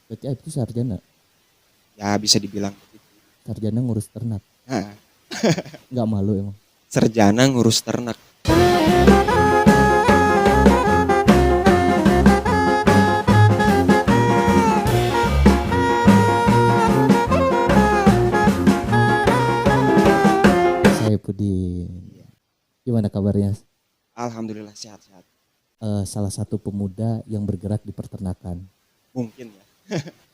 Berarti Aib itu sarjana. Ya bisa dibilang begitu. Sarjana ngurus ternak. Nah, Nggak malu emang. sarjana ngurus ternak. Saya Pudin. Gimana kabarnya? Alhamdulillah sehat-sehat. Salah satu pemuda yang bergerak di peternakan. Mungkin ya.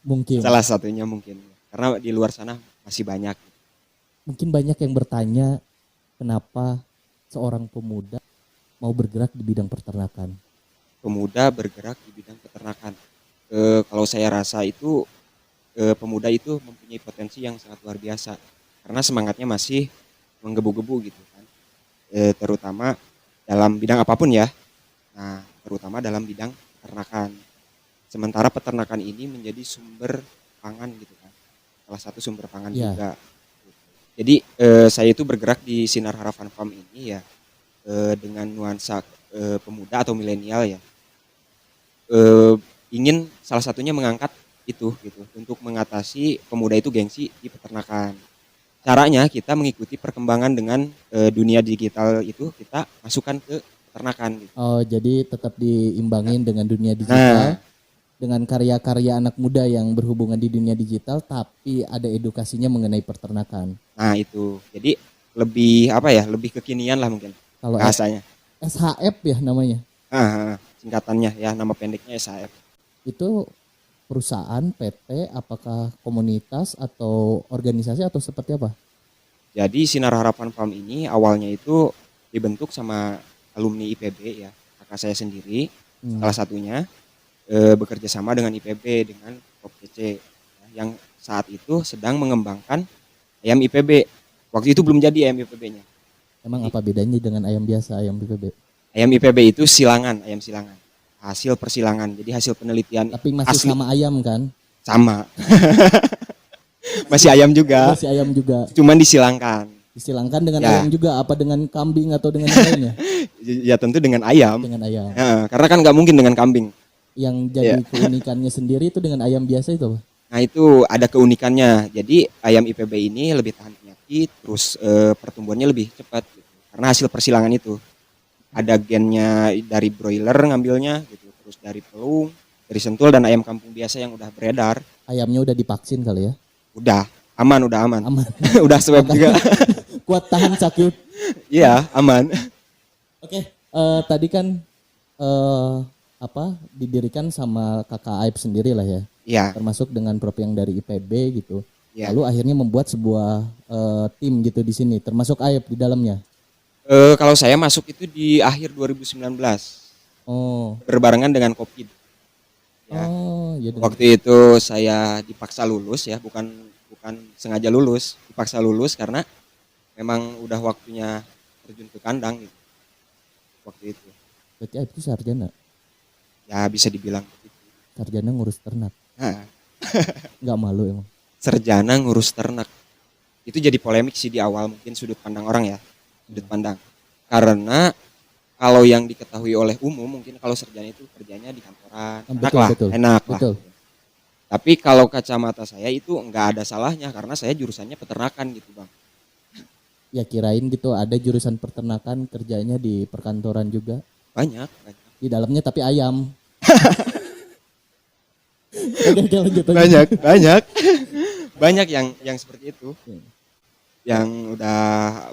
Mungkin. Salah satunya mungkin. Karena di luar sana masih banyak. Mungkin banyak yang bertanya kenapa seorang pemuda mau bergerak di bidang peternakan. Pemuda bergerak di bidang peternakan. Kalau saya rasa itu pemuda itu mempunyai potensi yang sangat luar biasa. Karena semangatnya masih menggebu-gebu gitu kan. Terutama dalam bidang apapun ya. Nah, terutama dalam bidang peternakan. Sementara peternakan ini menjadi sumber pangan gitu kan. Salah satu sumber pangan Ya. juga. Jadi saya itu bergerak di Sinar Harapan Farm ini ya dengan nuansa pemuda atau milenial ya. Ingin salah satunya mengangkat itu gitu untuk mengatasi pemuda itu gengsi di peternakan. Caranya kita mengikuti perkembangan dengan dunia digital itu kita masukkan ke peternakan gitu. Oh, jadi tetap diimbangin dengan dunia digital, Nah, dengan karya-karya anak muda yang berhubungan di dunia digital, tapi ada edukasinya mengenai peternakan. nah itu. Jadi lebih apa ya? Lebih kekinian lah mungkin Kalau bahasanya. SHF ya namanya, Singkatannya ya nama pendeknya SAF. itu perusahaan, PT, apakah komunitas atau organisasi atau seperti apa? Jadi Sinar Harapan Farm ini awalnya itu dibentuk sama alumni IPB ya, kakak saya sendiri. Salah satunya bekerja sama dengan IPB dengan PopCC yang saat itu sedang mengembangkan ayam IPB. Waktu itu belum jadi ayam IPB-nya. Emang apa bedanya dengan ayam biasa, ayam BPB? Ayam IPB itu silangan, ayam silangan. Hasil persilangan. Jadi hasil penelitian Tapi masih asli sama ayam kan? sama. Masih ayam juga, Masih ayam juga. cuman disilangkan. Disilangkan dengan Ya. ayam juga, apa dengan kambing atau dengan yang lainnya? Ya tentu dengan ayam. Dengan ayam. Ya, karena kan nggak mungkin dengan kambing. Yang jadi keunikannya sendiri itu dengan ayam biasa itu apa? Nah itu ada keunikannya. Jadi ayam IPB ini lebih tahan penyakit, terus pertumbuhannya lebih cepat. Gitu. Karena hasil persilangan itu ada gennya dari broiler ngambilnya, gitu. Terus dari pelung, dari sentul dan ayam kampung biasa yang udah beredar. Ayamnya udah divaksin kali ya? Udah aman, udah aman. Aman. Udah swab juga. Kuat tahan sakit. Iya aman. Oke, tadi kan didirikan sama kakak Aib sendiri lah ya, Iya. termasuk dengan Prof yang dari IPB gitu. Iya. Lalu akhirnya membuat sebuah tim gitu di sini, termasuk Aib di dalamnya. Kalau saya masuk itu di akhir 2019 Oh, berbarengan dengan COVID. Ya. oh, ya dengan- Waktu itu saya dipaksa lulus ya, bukan sengaja lulus, dipaksa lulus karena memang udah waktunya terjun ke kandang gitu. Waktu itu. Berarti Aib itu sarjana, Ya bisa dibilang begitu. sarjana ngurus ternak. Nah, Nggak malu emang. sarjana ngurus ternak. Itu jadi polemik sih di awal mungkin sudut pandang orang ya. Sudut pandang. Karena kalau yang diketahui oleh umum mungkin kalau sarjana itu kerjanya di kantoran. Enak lah, enak lah. Betul. Tapi kalau kacamata saya itu nggak ada salahnya karena saya jurusannya peternakan gitu bang. Ya kirain gitu ada jurusan peternakan kerjanya di perkantoran juga. Banyak. Di dalamnya tapi ayam. Oke, lanjut. Banyak. Banyak yang seperti itu. Yang udah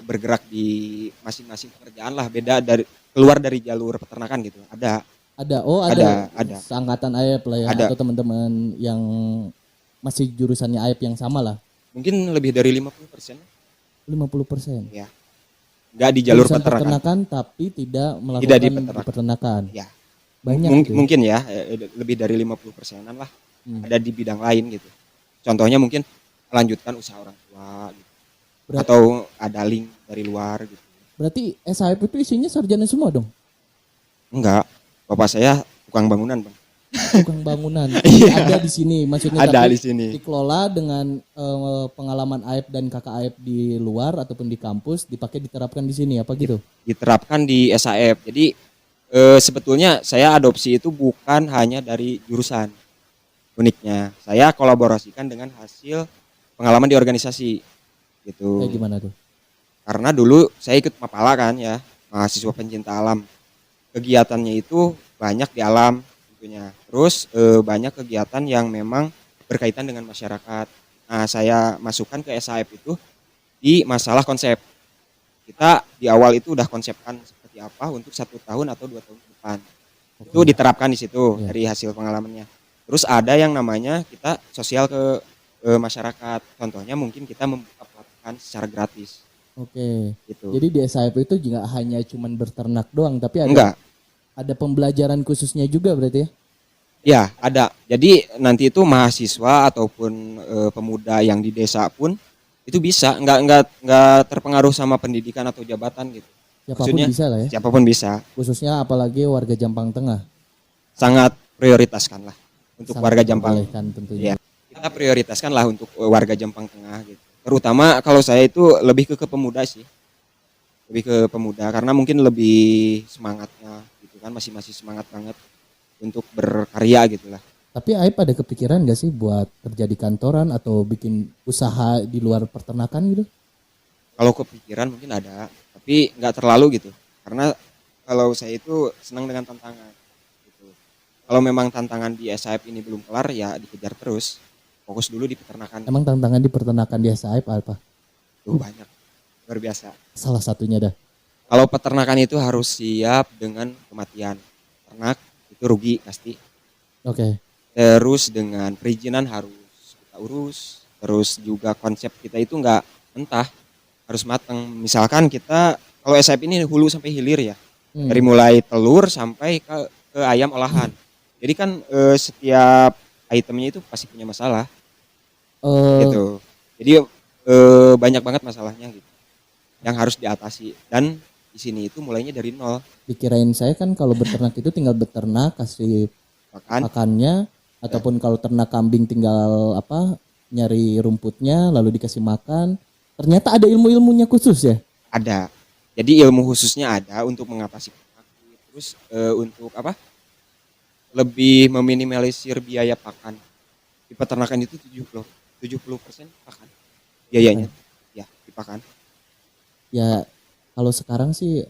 bergerak di masing-masing pekerjaan lah, beda dari keluar dari jalur peternakan gitu. Ada. Ada. Seangkatan Aib lah ya, Ada. atau teman-teman yang masih jurusannya Aib yang sama lah. Mungkin lebih dari 50%. 50%. Ya. Nggak di jalur Jurusan peternakan. tapi tidak melakukan Tidak di di peternakan. peternakan. Ya. Banyak gitu ya. Mungkin ya lebih dari 50%-an lah. Ada di bidang lain gitu. Contohnya mungkin melanjutkan usaha orang tua gitu. Atau ada link dari luar gitu. Berarti SHF itu isinya sarjana semua dong? Enggak. Bapak saya tukang bangunan, Bang. Tukang bangunan. Ada di sini maksudnya, Ada tapi di sini. dikelola dengan pengalaman Aib dan kakak Aib di luar ataupun di kampus dipakai diterapkan di sini apa gitu? Diterapkan di SAF. Jadi sebetulnya saya adopsi itu bukan hanya dari jurusan. uniknya saya kolaborasikan dengan hasil pengalaman di organisasi gitu. Kayak gimana tuh? Karena dulu saya ikut Mapala kan ya, mahasiswa pencinta alam. Kegiatannya itu banyak di alam tentunya. Terus banyak kegiatan yang memang berkaitan dengan masyarakat. Nah, saya masukkan ke SHF itu di masalah konsep. Kita di awal itu udah konsepkan seperti apa untuk 1 tahun atau 2 tahun ke depan. Itu Oke. diterapkan di situ Iya. dari hasil pengalamannya. Terus ada yang namanya kita sosial ke masyarakat. Contohnya mungkin kita membuka pelatihan secara gratis Oke. gitu. Jadi di SHF itu juga hanya cuman berternak doang, tapi Enggak. ada pembelajaran khususnya juga berarti ya? Ya, ada. Jadi nanti itu mahasiswa ataupun pemuda yang di desa pun itu bisa nggak terpengaruh sama pendidikan atau jabatan gitu. Siapapun Maksudnya bisa lah ya. siapapun bisa. Khususnya apalagi warga Jampang Tengah. Sangat prioritaskan lah untuk Sangat warga Jampang. diperbolehkan tentunya. Ya, kita prioritaskan lah untuk warga Jampang Tengah gitu. Terutama kalau saya itu lebih ke pemuda sih. Lebih ke pemuda karena mungkin lebih semangatnya gitu kan, masih semangat banget untuk berkarya gitu lah. Tapi Aib ada kepikiran gak sih buat kerja di kantoran atau bikin usaha di luar peternakan gitu? Kalau kepikiran mungkin ada, tapi nggak terlalu gitu. Karena kalau saya itu senang dengan tantangan gitu. Kalau memang tantangan di SHF ini belum kelar ya dikejar terus. Fokus dulu di peternakan. Emang tantangan di peternakan di Aib apa? Tuh banyak. Luar biasa. Salah satunya dah. Kalau peternakan itu harus siap dengan kematian. Ternak itu rugi pasti. Oke. Terus dengan perizinan harus kita urus. Terus juga konsep kita itu nggak mentah, harus matang. Misalkan kita kalau SHF ini hulu sampai hilir ya, dari mulai telur sampai ke ayam olahan. Jadi kan setiap itemnya itu pasti punya masalah gitu. Jadi banyak banget masalahnya gitu, yang harus diatasi. Dan di sini itu mulainya dari nol. Dikirain saya kan kalau beternak itu tinggal beternak, kasih Makan pakannya, ataupun kalau ternak kambing tinggal nyari rumputnya lalu dikasih makan. Ternyata ada ilmu-ilmunya khusus ya. ada. Jadi ilmu khususnya ada untuk mengatasi penyakit. Terus untuk apa? Lebih meminimalisir biaya pakan. Di peternakan itu 70% pakan biayanya. Ya, di pakan. Ya kalau sekarang sih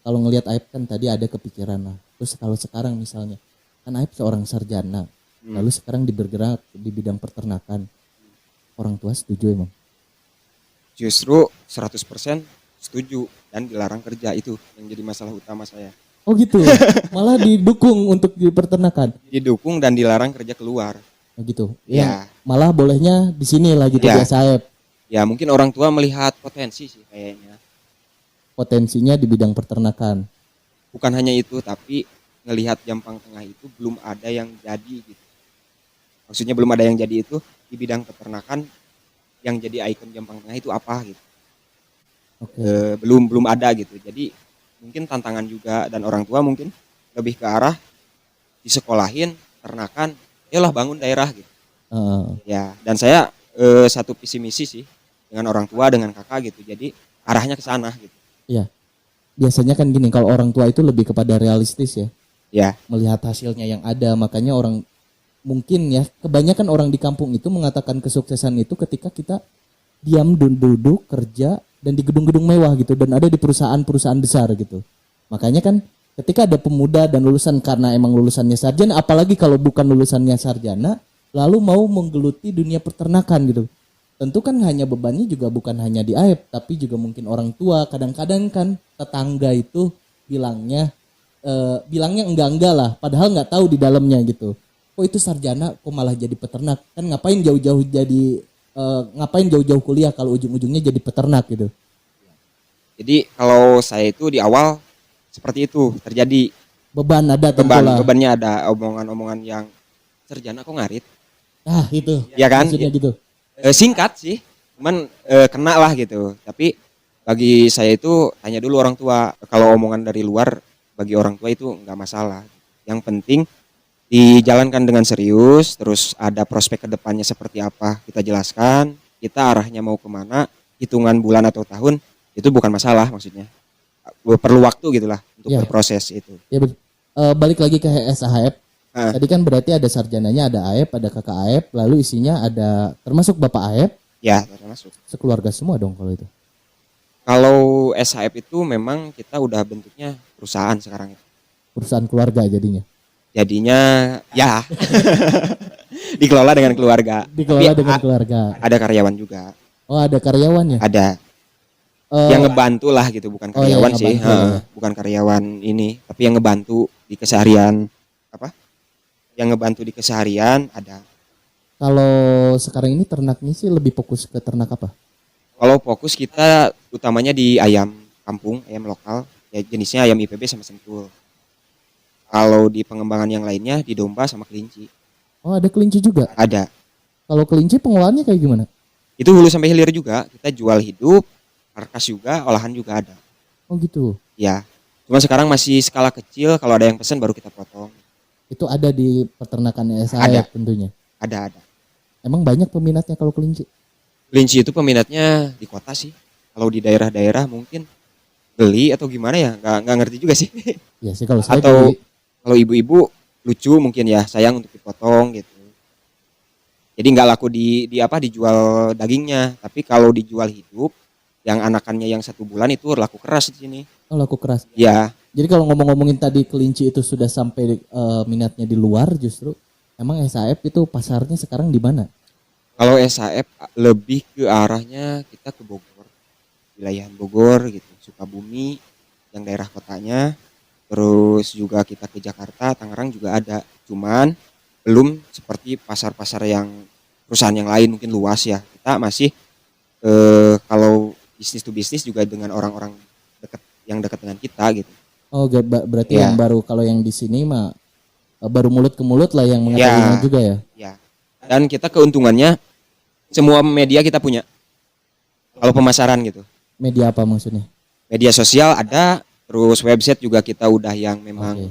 kalau ngelihat Aib kan tadi ada kepikiran lah. Terus kalau sekarang misalnya kan Aib seorang sarjana, lalu sekarang bergerak di bidang peternakan. Orang tua setuju emang? Justru 100% setuju dan dilarang kerja, itu yang jadi masalah utama saya. Oh gitu. Malah didukung untuk di peternakan. Didukung dan dilarang kerja keluar. Oh gitu. Ya. Malah bolehnya di sini lah gitu Ya. di Aib. Ya mungkin orang tua melihat potensi sih kayaknya. Potensinya di bidang peternakan. Bukan hanya itu, tapi ngelihat Jampang Tengah itu belum ada yang jadi gitu. Maksudnya belum ada yang jadi itu di bidang peternakan, yang jadi ikon Jampang Tengah itu apa gitu. Oke. Belum ada gitu. Jadi mungkin tantangan juga, dan orang tua mungkin lebih ke arah disekolahin ternakan, yalah bangun daerah gitu. Ya, dan saya satu visi misi sih dengan orang tua, dengan kakak gitu. Jadi arahnya ke sana gitu. Iya. Biasanya kan gini, kalau orang tua itu lebih kepada realistis ya. Ya, Melihat hasilnya yang ada, makanya orang mungkin ya, kebanyakan orang di kampung itu mengatakan kesuksesan itu ketika kita diam duduk kerja dan di gedung-gedung mewah gitu, dan ada di perusahaan-perusahaan besar gitu. Makanya kan ketika ada pemuda dan lulusan, karena emang lulusannya sarjana, apalagi kalau bukan lulusannya sarjana lalu mau menggeluti dunia peternakan gitu, tentu kan hanya bebannya juga bukan hanya di Aib, tapi juga mungkin orang tua. Kadang-kadang kan tetangga itu bilangnya enggak lah, padahal nggak tahu di dalamnya gitu. Kok itu sarjana kok malah jadi peternak? Kan ngapain jauh-jauh kuliah kalau ujung-ujungnya jadi peternak gitu. jadi kalau saya itu di awal seperti itu terjadi. Beban ada tentulah. Bebannya ada, omongan-omongan yang sarjana kok ngarit. Ah itu. Ya kan? Maksudnya gitu. Singkat sih, cuman kena lah gitu. Tapi bagi saya itu tanya dulu orang tua. Kalau omongan dari luar, bagi orang tua itu nggak masalah. Yang penting dijalankan dengan serius, terus ada prospek kedepannya seperti apa kita jelaskan, kita arahnya mau kemana, hitungan bulan atau tahun itu bukan masalah, maksudnya perlu waktu gitulah untuk Ya. berproses itu. Ya balik lagi ke SHF. Heeh. Tadi kan berarti ada sarjananya, ada AEP, ada kakak AEP, lalu isinya ada termasuk bapak AEP, Ya, termasuk. sekeluarga semua dong kalau itu. Kalau SHF itu memang kita udah bentuknya perusahaan sekarang itu. Perusahaan keluarga jadinya. Jadinya ya dikelola dengan keluarga. Dikelola Tapi dengan keluarga. ada karyawan juga. Oh, ada karyawannya. Ada Eh, yang ngebantu lah gitu, bukan Oh, ya, karyawan yang sih. ngebantu, ya. Bukan karyawan ini, tapi yang ngebantu di keseharian apa? Yang ngebantu di keseharian ada. Kalau sekarang ini ternaknya sih lebih fokus ke ternak apa? Kalau fokus kita utamanya di ayam kampung, ayam lokal, ya jenisnya ayam IPB sama sentul. Kalau di pengembangan yang lainnya di domba sama kelinci. Oh, ada kelinci juga. Ada. Kalau kelinci pengolahannya kayak gimana? Itu hulu sampai hilir juga. Kita jual hidup, karkas juga, olahan juga ada. Oh gitu. Ya. Cuma sekarang masih skala kecil, kalau ada yang pesan baru kita potong. Itu ada di peternakan Ada. SHF tentunya. Ada. Emang banyak peminatnya kalau kelinci? Kelinci itu peminatnya di kota sih. Kalau di daerah-daerah mungkin beli atau gimana ya, nggak ngerti juga sih. Ya sih kalau saya Atau beli. kalau ibu-ibu lucu mungkin ya, sayang untuk dipotong gitu. Jadi nggak laku dijual dagingnya, tapi kalau dijual hidup, yang anakannya yang 1 bulan itu laku keras di sini. Oh, laku keras. Ya, Jadi kalau ngomong-ngomongin tadi kelinci itu sudah sampai minatnya di luar, justru emang SHF itu pasarnya sekarang di mana? kalau SHF lebih ke arahnya kita ke Bogor, wilayah Bogor gitu, Sukabumi, yang daerah kotanya. Terus juga kita ke Jakarta, Tangerang juga ada. Cuman belum seperti pasar-pasar yang perusahaan yang lain mungkin luas ya. Kita masih kalau bisnis to bisnis juga dengan orang-orang dekat yang dekat dengan kita gitu. Oh, berarti Ya. yang baru kalau yang di sini mah baru mulut ke mulut lah yang mengetahuinya Ya. juga ya. Ya. Dan kita keuntungannya semua media kita punya. Kalau pemasaran gitu. Media apa maksudnya? Media sosial ada, terus website juga kita udah yang memang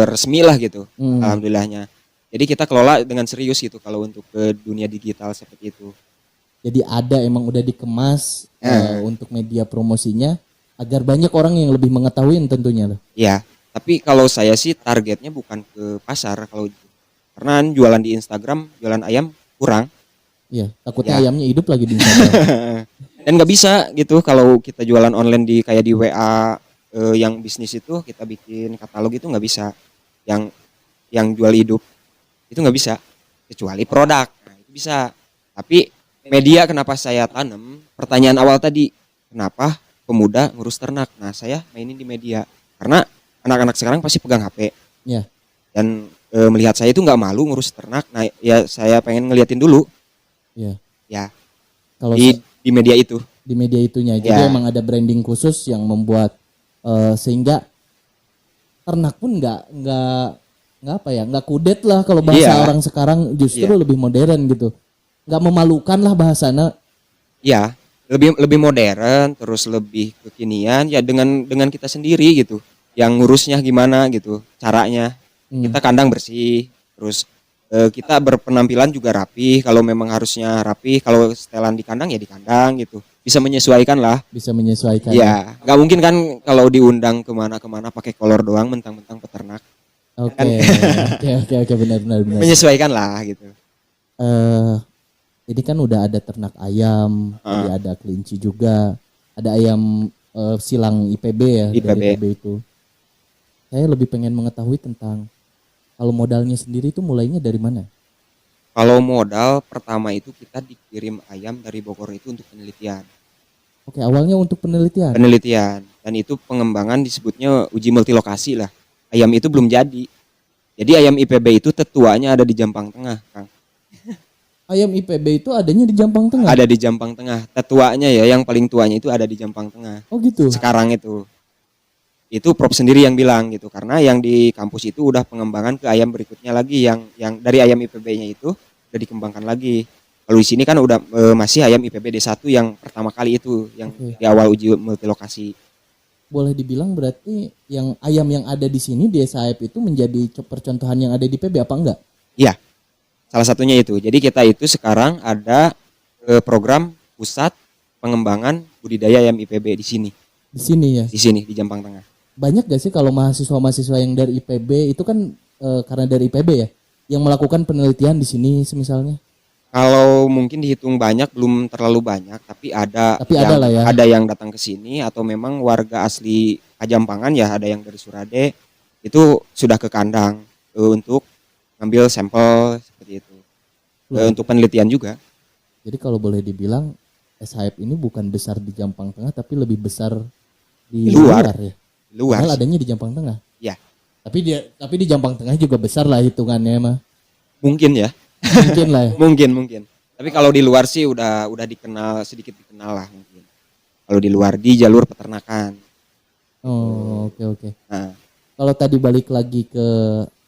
resmi lah gitu. Alhamdulillahnya. Jadi kita kelola dengan serius gitu kalau untuk ke dunia digital seperti itu. Jadi ada emang udah dikemas untuk media promosinya agar banyak orang yang lebih mengetahui tentunya loh. Ya, tapi kalau saya sih targetnya bukan ke pasar kalau itu. Karena jualan di Instagram, jualan ayam kurang. Iya, takutnya Ya. ayamnya hidup lagi di Instagram. Dan nggak bisa gitu kalau kita jualan online di kayak di WA yang bisnis itu kita bikin katalog itu nggak bisa. Yang jual hidup itu nggak bisa kecuali produk. Nah, itu bisa. Tapi media kenapa saya tanam? Pertanyaan awal tadi, kenapa pemuda ngurus ternak? Nah, saya mainin di media karena anak-anak sekarang pasti pegang HP. Iya. Dan melihat saya itu nggak malu ngurus ternak. Nah, ya saya pengen ngeliatin dulu. Iya. Ya, Kalau di media itu. di media itunya. Jadi Ya. emang ada branding khusus yang membuat sehingga ternak pun nggak apa ya, nggak kudet lah kalau bahasa Iya. orang sekarang, justru Iya. lebih modern gitu. Nggak memalukan lah bahasana. Ya, lebih modern, terus lebih kekinian ya dengan kita sendiri gitu. Yang ngurusnya gimana gitu, caranya. Kita kandang bersih, terus kita berpenampilan juga rapi. Kalau memang harusnya rapi, kalau setelan di kandang ya di kandang gitu. Bisa menyesuaikan lah. Bisa menyesuaikan. Ya, nggak mungkin kan kalau diundang kemana-kemana pakai kolor doang, mentang-mentang peternak. Oke, oke, benar. Menyesuaikan lah gitu. Ini kan udah ada ternak ayam, tadi ada kelinci juga, ada ayam silang IPB ya, dari IPB. IPB itu. Saya lebih pengen mengetahui tentang kalau modalnya sendiri itu mulainya dari mana? Kalau modal pertama itu kita dikirim ayam dari Bogor itu untuk penelitian. Oke, awalnya untuk penelitian. Penelitian dan itu pengembangan disebutnya uji multilokasi lah. Ayam itu belum jadi. Jadi ayam IPB itu tetuanya ada di Jampang Tengah, Kang. Ayam IPB itu adanya di Jampang Tengah. Ada di Jampang Tengah. Tetuanya ya, yang paling tuanya itu ada di Jampang Tengah. Oh gitu. Sekarang itu Prop sendiri yang bilang gitu, karena yang di kampus itu udah pengembangan ke ayam berikutnya lagi yang dari ayam IPB-nya itu udah dikembangkan lagi. Kalau di sini kan udah masih ayam IPB D1 yang pertama kali itu yang di awal uji multilokasi. Boleh dibilang berarti yang ayam yang ada di sini di SHF itu menjadi percontohan yang ada di PB apa enggak? Iya. Salah satunya itu. Jadi kita itu sekarang ada program pusat pengembangan budidaya ayam IPB di sini. Di sini ya. Di sini di Jampang Tengah. Banyak gak sih kalau mahasiswa-mahasiswa yang dari IPB itu kan karena dari IPB ya yang melakukan penelitian di sini semisalnya? Kalau mungkin dihitung banyak belum terlalu banyak, tapi ada Tapi ada lah ya. ada yang datang ke sini atau memang warga asli Kajampangan ya, ada yang dari Surade itu sudah ke kandang untuk ngambil sampel seperti itu. Untuk penelitian juga. Jadi kalau boleh dibilang SHF ini bukan besar di Jampang Tengah tapi lebih besar di luar ya. Luar. Padahal adanya di Jampang Tengah. Ya, Tapi di Jampang Tengah juga besar lah hitungannya mah. mungkin ya. Mungkin lah ya. Mungkin. Tapi kalau di luar sih udah dikenal, sedikit dikenal lah mungkin. Kalau di luar di jalur peternakan. Oh, oke. Nah, Kalau tadi balik lagi ke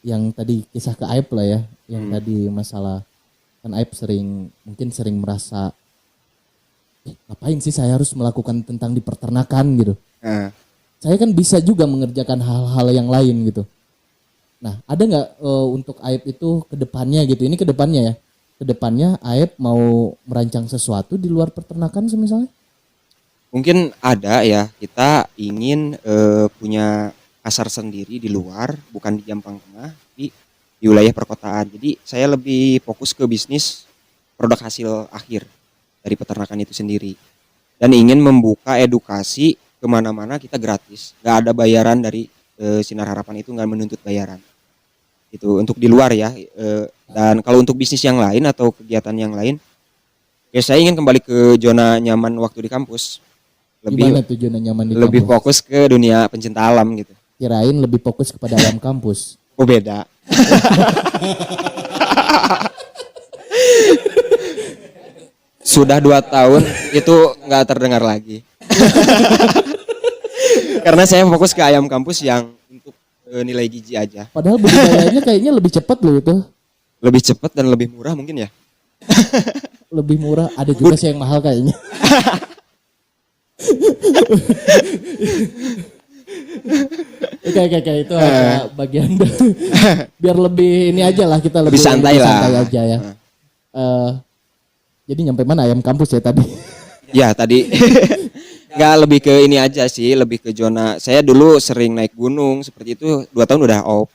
yang tadi kisah ke Aib lah ya, yang tadi masalah kan Aib mungkin sering merasa ngapain sih saya harus melakukan tentang di peternakan gitu. nah, Saya kan bisa juga mengerjakan hal-hal yang lain gitu. Nah, ada nggak untuk Aib itu ke depannya gitu? Ini ke depannya ya. Ke depannya Aib mau merancang sesuatu di luar peternakan semisalnya? mungkin ada ya. Kita ingin punya pasar sendiri di luar, bukan di Jampang Tengah, tapi di wilayah perkotaan. Jadi saya lebih fokus ke bisnis produk hasil akhir dari peternakan itu sendiri. Dan ingin membuka edukasi kemana-mana kita gratis. Nggak ada bayaran dari Sinar Harapan itu, nggak menuntut bayaran. Itu untuk di luar ya. Dan kalau untuk bisnis yang lain atau kegiatan yang lain, ya saya ingin kembali ke zona nyaman waktu di kampus. Gimana tuh zona nyaman di Lebih kampus? fokus ke dunia pencinta alam gitu. Kirain lebih fokus kepada alam kampus. Oh beda. Sudah 2 tahun itu nggak terdengar lagi. Karena saya fokus ke ayam kampus yang untuk nilai gizi aja. Padahal budidayanya kayaknya lebih cepat loh itu. Lebih cepat dan lebih murah mungkin ya. Lebih murah. Ada juga sih yang mahal kayaknya. Oke, itu ada bagian biar lebih ini aja lah kita Lebih santai lah. santai aja ya. Jadi nyampe mana ayam kampus ya tadi? Ya tadi nggak, lebih ke ini aja sih, lebih ke zona. Saya dulu sering naik gunung seperti itu, 2 tahun udah off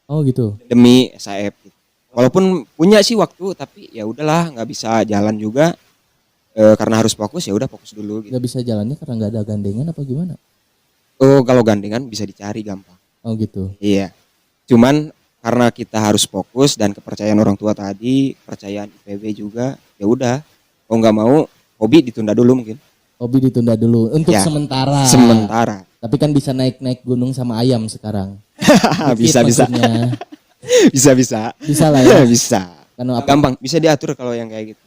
Oh gitu. demi SAF. Gitu. Walaupun punya sih waktu, tapi ya udahlah nggak bisa jalan juga karena harus fokus, ya udah fokus dulu. Gitu. Gak bisa jalannya karena nggak ada gandengan apa gimana? Oh kalau gandengan bisa dicari gampang. Oh gitu. Iya. Cuman karena kita harus fokus dan kepercayaan orang tua tadi, kepercayaan IPB juga, ya udah. Kalau nggak mau, hobi ditunda dulu mungkin. Hobi ditunda dulu untuk Ya, sementara. Sementara. Tapi kan bisa naik-naik gunung sama ayam sekarang. bisa. Maksudnya. Bisa. Bisa lah ya. Bisa. Karena apa? Gampang, bisa diatur kalau yang kayak gitu.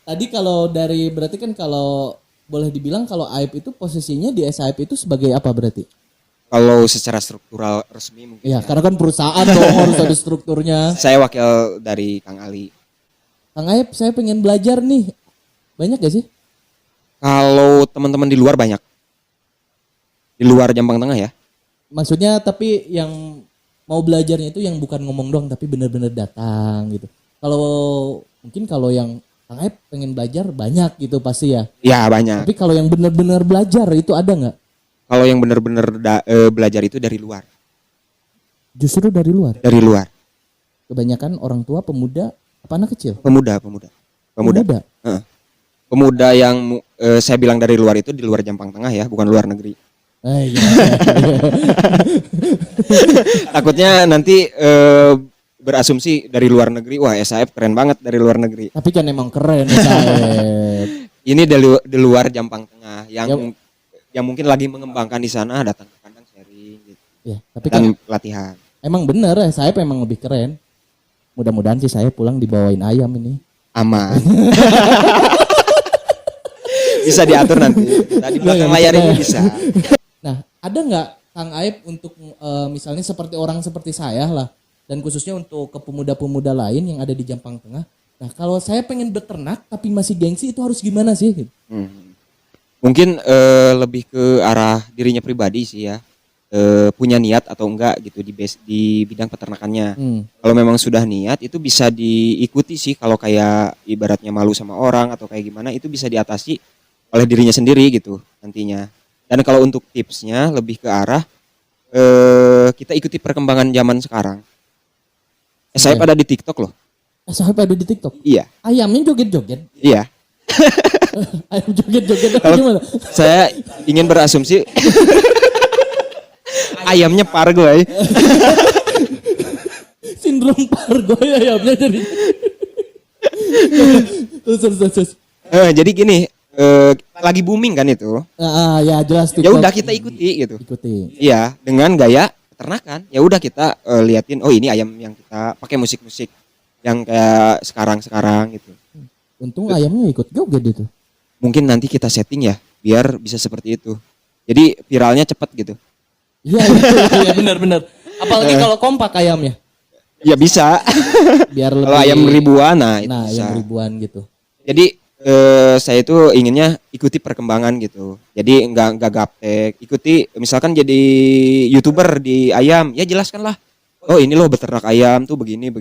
Tadi kalau berarti kan kalau boleh dibilang kalau AIP itu posisinya di SAIP itu sebagai apa berarti? Kalau secara struktural resmi mungkin. Ya, karena kan perusahaan dong harus ada strukturnya. Saya wakil dari Kang Ali. Kang AIP, saya pengen belajar nih. Banyak gak sih? Kalau teman-teman di luar banyak. Di luar Jampang Tengah ya. Maksudnya tapi yang mau belajarnya itu yang bukan ngomong doang tapi benar-benar datang gitu. Kalau yang Kang AIP pengen belajar banyak gitu pasti ya. Ya banyak. Tapi kalau yang benar-benar belajar itu ada nggak? Kalau yang benar-benar belajar itu dari luar. Justru dari luar. Dari luar. Kebanyakan orang tua, pemuda, apa anak kecil? Pemuda. Pemuda. Heeh. Pemuda yang saya bilang dari luar itu di luar Jampang Tengah ya, bukan luar negeri. Iya. Takutnya nanti berasumsi dari luar negeri, wah SAF keren banget dari luar negeri. Tapi kan emang keren SAF. Ini di luar Jampang Tengah yang mungkin lagi mengembangkan di sana, datang ke kandang sharing gitu. Ya, tapi kan Dan latihan. emang bener SAF emang lebih keren. Mudah-mudahan sih saya pulang dibawain ayam ini. Aman. Bisa diatur nanti. Tadi belakang layar ini bisa. Nah, ada nggak Kang Aib untuk misalnya seperti orang seperti saya lah, dan khususnya untuk ke pemuda-pemuda lain yang ada di Jampang Tengah. Nah, kalau saya pengen beternak tapi masih gengsi itu harus gimana sih? Mungkin lebih ke arah dirinya pribadi sih ya. Punya niat atau enggak gitu di bidang peternakannya. Kalau memang sudah niat itu bisa diikuti sih, kalau kayak ibaratnya malu sama orang atau kayak gimana itu bisa diatasi oleh dirinya sendiri gitu nantinya. Dan kalau untuk tipsnya lebih ke arah kita ikuti perkembangan zaman sekarang. Saya Oke. pada di TikTok loh. Sampai ada di TikTok. Iya, Ayamnya joget-joget. iya. Ayam joget-joget apa Kalau gimana? saya ingin berasumsi ayamnya pargoy. Sindrom pargoy ayamnya jadi. Terus. Jadi gini, lagi booming kan itu. Ya jelas Ya TikTok. udah kita ikuti gitu. Ikuti. Iya, dengan gaya peternakan. Ya udah kita liatin, oh ini ayam yang kita pakai musik-musik yang kayak sekarang-sekarang gitu. Untung ayamnya ikut joget itu. Mungkin nanti kita setting ya, biar bisa seperti itu. Jadi viralnya cepet gitu. Iya benar. Apalagi kalau kompak ayamnya. Ya bisa. Biar lebih. Kalau ayam ribuan, nah itu Nah, bisa. ayam ribuan gitu. Jadi saya itu inginnya ikuti perkembangan gitu. Jadi nggak gaptek. Ikuti misalkan jadi YouTuber di ayam, ya jelaskanlah. Oh ini loh beternak ayam tuh begini.